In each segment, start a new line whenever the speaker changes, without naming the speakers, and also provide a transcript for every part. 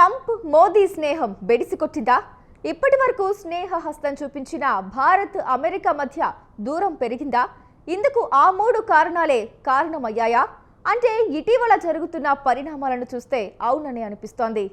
Trump Modi స్నేహం బెడిసికొట్టిందా? ఇప్పటి వరకు స్నేహ హస్తం చూపించిన భారత్ అమెరికా మధ్య దూరం పెరిగిందా? ఇందుకు ఆ మూడు కారణాలే కారణమయ్యాయా అంటే ఇటీవల జరుగుతున్న పరిణామాలను చూస్తే అవునని అనిపిస్తోంది.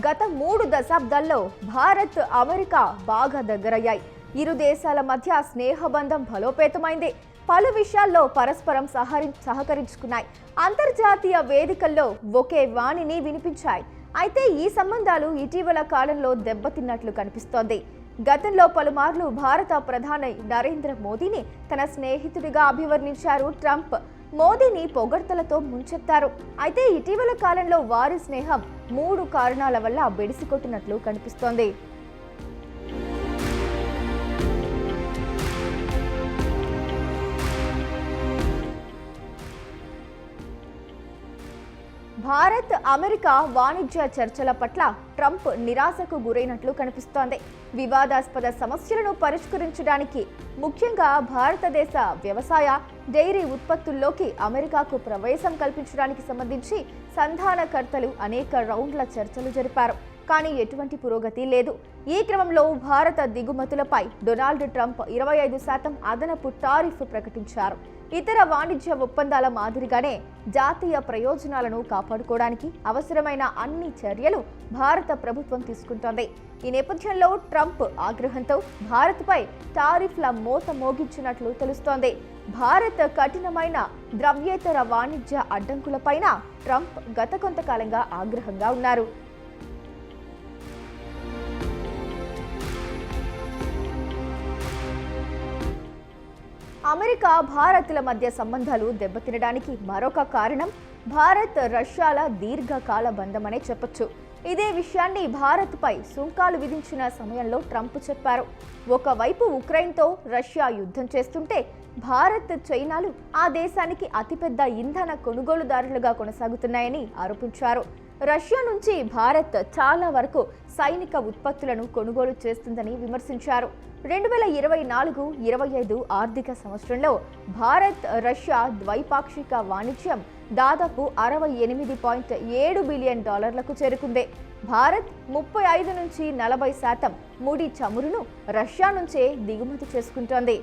గత 3 దశాబ్దాల్లో భారత్ అమెరికా బాగా దగ్గరయ్యాయి. ఇరు దేశాల మధ్య స్నేహబంధం బలోపేతమైంది. పలు విషయాల్లో పరస్పరం సహకరించుకున్నాయి. అంతర్జాతీయ వేదికల్లో ఒకే వాణిని వినిపించాయి. అయితే ఈ సంబంధాలు ఇటీవల కాలంలో దెబ్బతిన్నట్లు కనిపిస్తోంది. గతంలో పలుమార్లు భారత ప్రధాని నరేంద్ర మోదీని తన స్నేహితుడిగా అభివర్ణించారు ట్రంప్. మోదీని పొగడ్తలతో ముంచెత్తారు. అయితే ఇటీవల కాలంలో వారి స్నేహం 3 కారణాల వల్ల బెడిసికొట్టినట్లు కనిపిస్తోంది. భారత్ అమెరికా వాణిజ్య చర్చల పట్ల ట్రంప్ నిరాశకు గురైనట్లు కనిపిస్తోంది. వివాదాస్పద సమస్యలను పరిష్కరించడానికి, ముఖ్యంగా భారతదేశ వ్యవసాయ, డైరీ ఉత్పత్తుల్లోకి అమెరికాకు ప్రవేశం కల్పించడానికి సంబంధించి సంధానకర్తలు అనేక రౌండ్ల చర్చలు జరిపారు. కానీ ఎటువంటి పురోగతి లేదు. ఈ క్రమంలో భారత దిగుమతులపై డొనాల్డ్ ట్రంప్ 25% అదనపు టారిఫ్ ప్రకటించారు. ఇతర వాణిజ్య ఒప్పందాల మాదిరిగానే జాతీయ ప్రయోజనాలను కాపాడుకోవడానికి అవసరమైన అన్ని చర్యలు భారత ప్రభుత్వం తీసుకుంటోంది. ఈ నేపథ్యంలో ట్రంప్ ఆగ్రహంతో భారత్పై టారిఫ్ల మోత మోగించినట్లు తెలుస్తోంది. భారత్ కఠినమైన ద్రవ్యేతర వాణిజ్య అడ్డంకులపైన ట్రంప్ గత కొంతకాలంగా ఆగ్రహంగా ఉన్నారు. అమెరికా భారత్ల మధ్య సంబంధాలు దెబ్బతినడానికి మరొక కారణం భారత్ రష్యాల దీర్ఘకాల బంధమనే చెప్పొచ్చు. ఇదే విషయాన్ని భారత్పై సుంకాలు విధించిన సమయంలో ట్రంప్ చెప్పారు. ఒకవైపు ఉక్రెయిన్తో రష్యా యుద్ధం చేస్తుంటే భారత్, చైనాలు ఆ దేశానికి అతిపెద్ద ఇంధన కొనుగోలుదారులుగా కొనసాగుతున్నాయని ఆరోపించారు. రష్యా నుంచి భారత్ చాలా వరకు సైనిక ఉత్పత్తులను కొనుగోలు చేస్తుందని విమర్శించారు. 2024-25 ఆర్థిక సంవత్సరంలో భారత్ రష్యా ద్వైపాక్షిక వాణిజ్యం దాదాపు $68.7 బిలియన్ చేరుకుంది. భారత్ 35-40% ముడి చమురును రష్యా నుంచే దిగుమతి చేసుకుంటోంది.